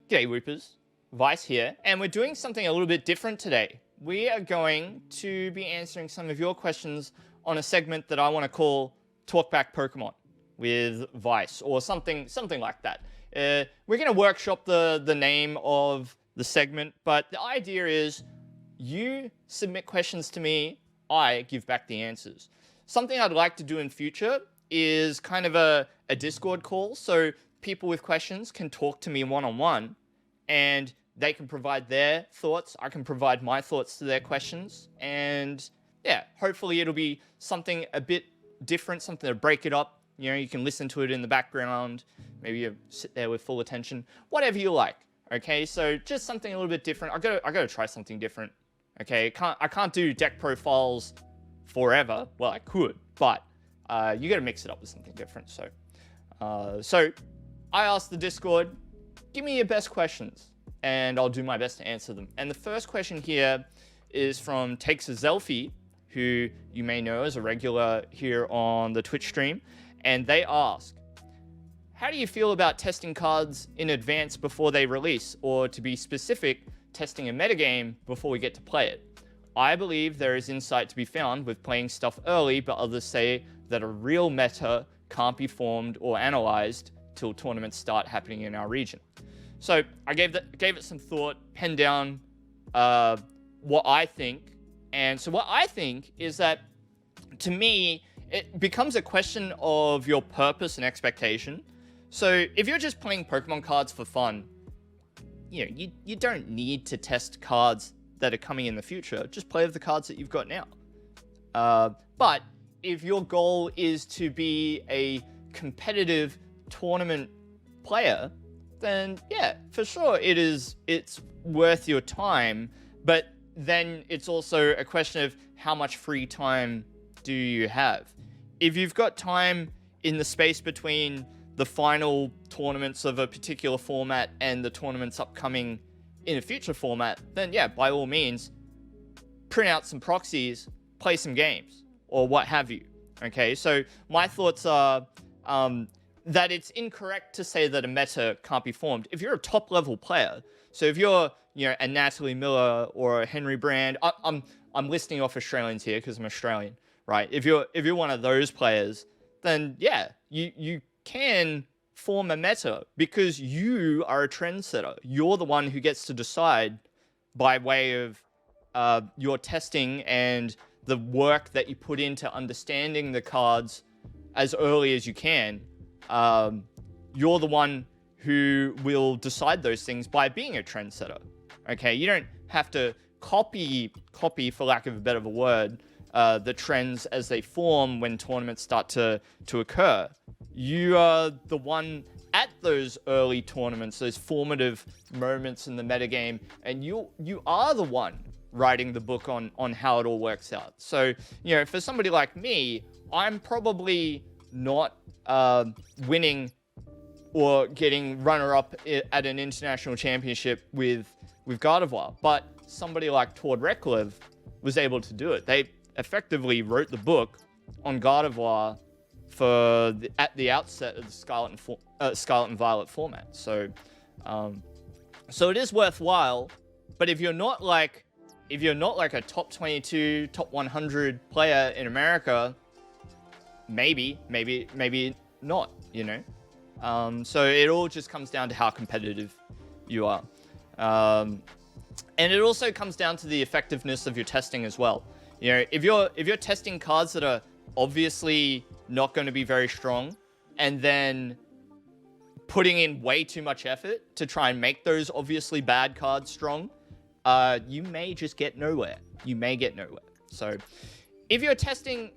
G'day Whoopers, Vice here, and we're doing something a little bit different today. We are going to be answering some of your questions on a segment that I want to call Talkback Pokémon with Vice, or something like that. We're going to workshop the name of the segment, but the idea is you submit questions to me, I give back the answers. Something I'd like to do in future is kind of a Discord call, so people with questions can talk to me one-on-one, and they can provide their thoughts, I can provide my thoughts to their questions, and yeah, hopefully it'll be something a bit different, something to break it up. You know, you can listen to it in the background, maybe you sit there with full attention, whatever you like, okay? So just something a little bit different. I gotta try something different, okay? I can't do deck profiles forever. Well, I could, but you gotta mix it up with something different. So I asked the Discord, give me your best questions, and I'll do my best to answer them. And the first question here is from Takes a Zelfie, who you may know as a regular here on the Twitch stream. And they ask, how do you feel about testing cards in advance before they release? Or to be specific, testing a metagame before we get to play it? I believe there is insight to be found with playing stuff early, but others say that a real meta can't be formed or analyzed till tournaments start happening in our region. So I gave it some thought, penned down what I think. And so what I think is that, to me, it becomes a question of your purpose and expectation. So if you're just playing Pokemon cards for fun, you know, you don't need to test cards that are coming in the future. Just play with the cards that you've got now. But if your goal is to be a competitive tournament player, then yeah, for sure it's worth your time. But then it's also a question of how much free time do you have. If you've got time in the space between the final tournaments of a particular format and the tournaments upcoming in a future format, then yeah, by all means, print out some proxies, play some games, or what have you. Okay, so my thoughts are that it's incorrect to say that a meta can't be formed. If you're a top-level player, so if you're, you know, a Natalie Miller or a Henry Brand, I'm listing off Australians here because I'm Australian, right? If you're one of those players, then yeah, you can form a meta because you are a trendsetter. You're the one who gets to decide by way of your testing and the work that you put into understanding the cards as early as you can. You're the one who will decide those things by being a trendsetter. Okay, you don't have to copy, for lack of a better word, the trends as they form when tournaments start to occur. You are the one at those early tournaments, those formative moments in the metagame, and you are the one writing the book on how it all works out. So, you know, for somebody like me, I'm probably not winning or getting runner-up at an international championship with Gardevoir, but somebody like Tord Reklev was able to do it. They effectively wrote the book on Gardevoir at the outset of the Scarlet and Violet format. So it is worthwhile. But if you're not like a top 22, top 100 player in America, maybe not, you know. So it all just comes down to how competitive you are. And it also comes down to the effectiveness of your testing as well. You know, if you're testing cards that are obviously not going to be very strong, and then putting in way too much effort to try and make those obviously bad cards strong, you may just get nowhere. You may get nowhere. So if you're testing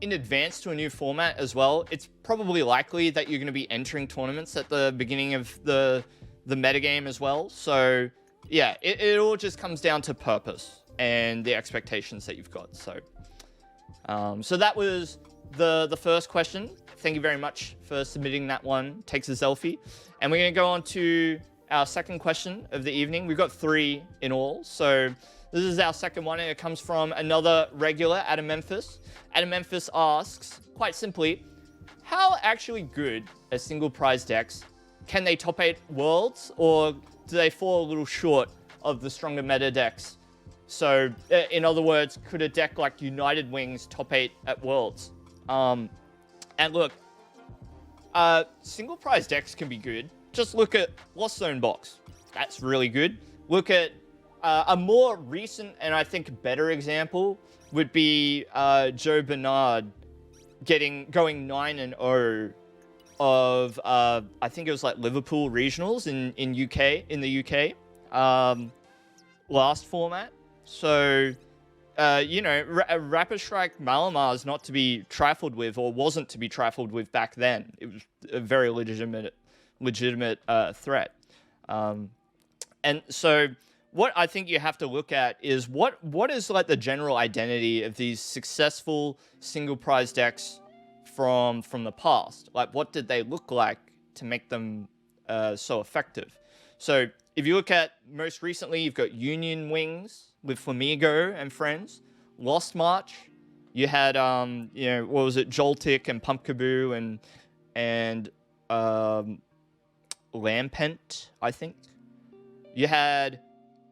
in advance to a new format as well, it's probably likely that you're going to be entering tournaments at the beginning of the metagame as well. So yeah, it all just comes down to purpose and the expectations that you've got. So so that was the first question. Thank you very much for submitting that one. Takes a selfie. And we're going to go on to our second question of the evening. We've got 3 in all. So this is our second one, and it comes from another regular, Adam Memphis. Adam Memphis asks, quite simply, how actually good are single prize decks? Can they top 8 worlds, or do they fall a little short of the stronger meta decks? So, in other words, could a deck like United Wings top 8 at Worlds? And look, single prize decks can be good. Just look at Lost Zone Box. That's really good. Look at a more recent and I think better example would be Joe Bernard going 9-0 of I think it was like Liverpool regionals in the UK last format. So you know, Rapid Strike Malamar is not to be trifled with, or wasn't to be trifled with back then. It was a very legitimate threat. And so what I think you have to look at is what is like the general identity of these successful single prize decks from the past? Like, what did they look like to make them so effective? So if you look at most recently, you've got Union Wings with Flamigo and friends, Lost March. You had you know, what was it, Joltik and Pumpkaboo and Lampent, I think. You had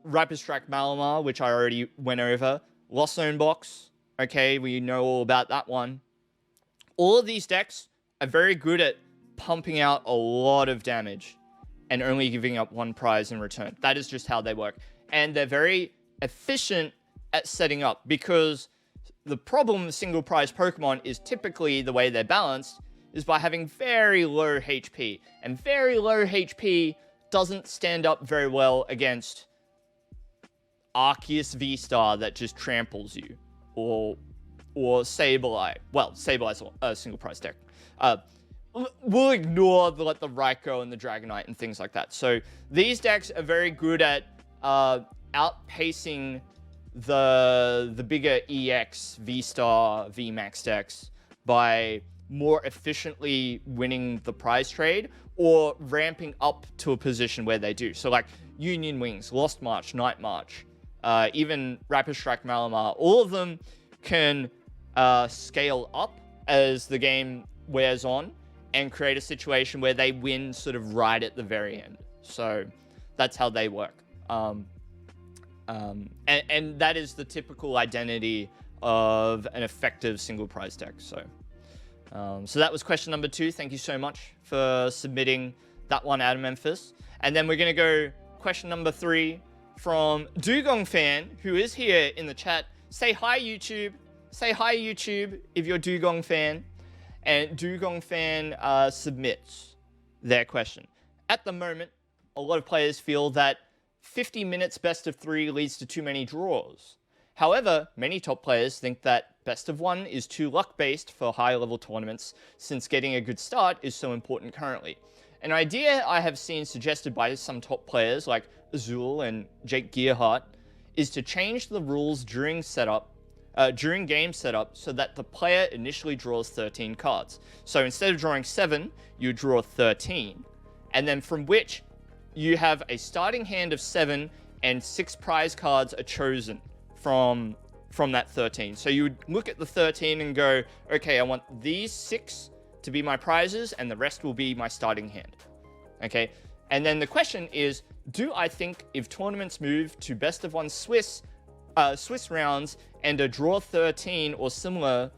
Rapid Strike Malamar, which I already went over. Lost Zone Box, okay, we know all about that one. All of these decks are very good at pumping out a lot of damage and only giving up one prize in return. That is just how they work. And they're very efficient at setting up, because the problem with single prize Pokemon is typically the way they're balanced is by having very low HP. And very low HP doesn't stand up very well against Arceus V-Star that just tramples you, or Sableye. Well, Sableye's a single prize deck. We'll ignore the Raikou and the Dragonite and things like that. So these decks are very good at outpacing the bigger EX, V-Star, VMAX decks by more efficiently winning the prize trade or ramping up to a position where they do. So like Union Wings, Lost March, Night March, even Rapid Strike Malamar, all of them can scale up as the game wears on and create a situation where they win sort of right at the very end. So that's how they work. And that is the typical identity of an effective single prize deck. So that was question number 2. Thank you so much for submitting that one out of Memphis. And then we're going to go question number 3 from Dugong Fan, who is here in the chat. Say hi, YouTube. Say hi, YouTube, if you're Dugong Fan. And Dugong Fan submits their question. At the moment, a lot of players feel that 50 minutes best of 3 leads to too many draws. However, many top players think that best of 1 is too luck-based for high-level tournaments, since getting a good start is so important currently. An idea I have seen suggested by some top players like Azul and Jake Gearhart is to change the rules during game setup so that the player initially draws 13 cards. So instead of drawing 7, you draw 13, and then from which you have a starting hand of 7 and 6 prize cards are chosen from that 13. So you would look at the 13 and go, okay, I want these 6 to be my prizes and the rest will be my starting hand. Okay, and then the question is, do I think if tournaments move to best of 1 Swiss rounds and a draw 13 or similar,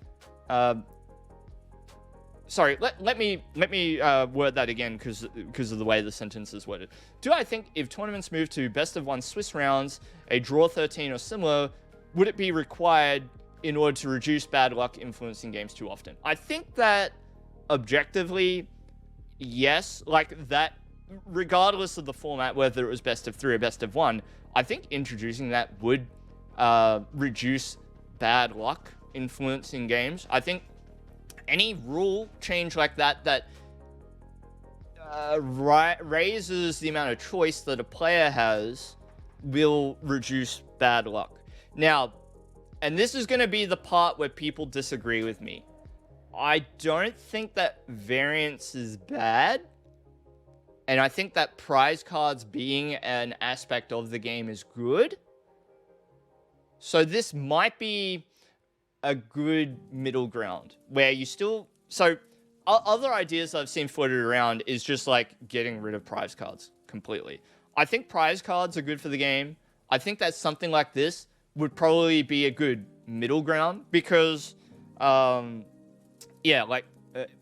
sorry, let me word that again because of the way the sentence is worded. Do I think if tournaments move to best of 1 Swiss rounds, a draw 13 or similar, would it be required in order to reduce bad luck influencing games too often? I think that objectively, yes, like that, regardless of the format, whether it was best of 3 or best of 1, I think introducing that would reduce bad luck influencing games. I think any rule change like that raises the amount of choice that a player has will reduce bad luck. Now, and this is going to be the part where people disagree with me. I don't think that variance is bad. And I think that prize cards being an aspect of the game is good. So this might be a good middle ground where you still... So other ideas I've seen floated around is just like getting rid of prize cards completely. I think prize cards are good for the game. I think that something like this would probably be a good middle ground because, yeah, like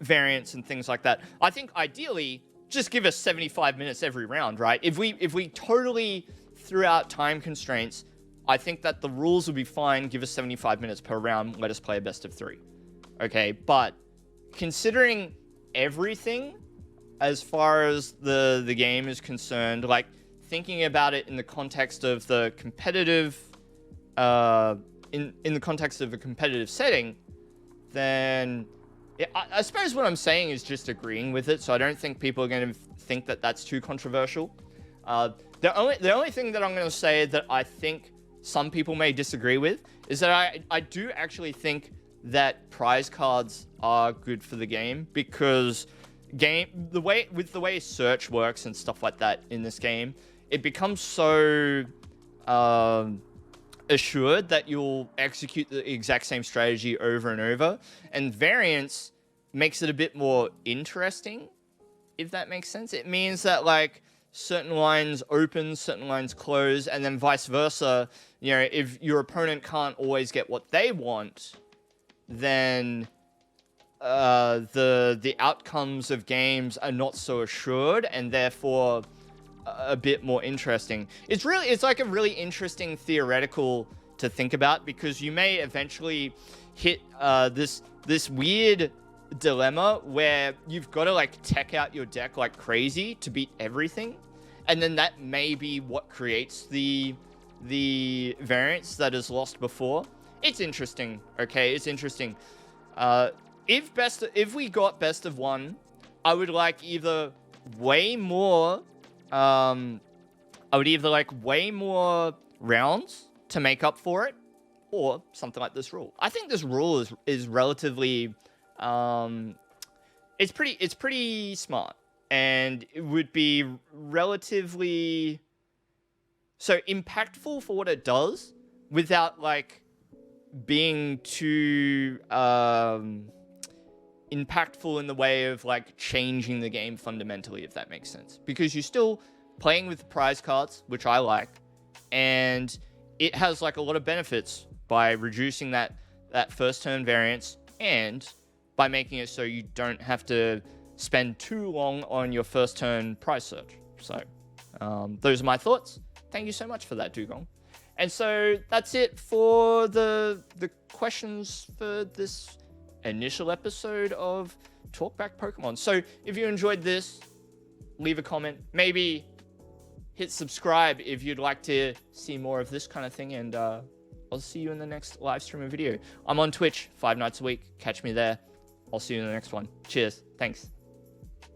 variants and things like that. I think ideally, just give us 75 minutes every round, right? If we totally threw out time constraints, I think that the rules would be fine. Give us 75 minutes per round. Let us play a best of 3. Okay, but considering everything as far as the game is concerned, like thinking about it in the context of the competitive, in the context of a competitive setting, then yeah, I suppose what I'm saying is just agreeing with it. So I don't think people are going to think that that's too controversial. The only thing that I'm going to say that I think some people may disagree with is that I do actually think that prize cards are good for the game because the way search works and stuff like that in this game, it becomes so assured that you'll execute the exact same strategy over and over, and variance makes it a bit more interesting, if that makes sense. It means that like certain lines open, certain lines close, and then vice versa. You know, if your opponent can't always get what they want, then the outcomes of games are not so assured, and therefore a bit more interesting. It's like a really interesting theoretical to think about, because you may eventually hit this weird dilemma where you've got to like tech out your deck like crazy to beat everything, and then that may be what creates the variance that is lost before. It's interesting. Okay, it's interesting. If we got best of 1, I would like either way more way more rounds to make up for it, or something like this rule. I think this rule is relatively it's pretty smart, and it would be relatively so impactful for what it does without like being too impactful in the way of like changing the game fundamentally, if that makes sense, because you're still playing with prize cards, which I like, and it has like a lot of benefits by reducing that first turn variance and by making it so you don't have to spend too long on your first turn prize search. So those are my thoughts. Thank you so much for that, Dugong. And so that's it for the questions for this initial episode of Talkback Pokemon. So if you enjoyed this, leave a comment, maybe hit subscribe if you'd like to see more of this kind of thing, and I'll see you in the next live stream or video. I'm on Twitch 5 nights a week. Catch me there. I'll see you in the next one. Cheers. Thanks.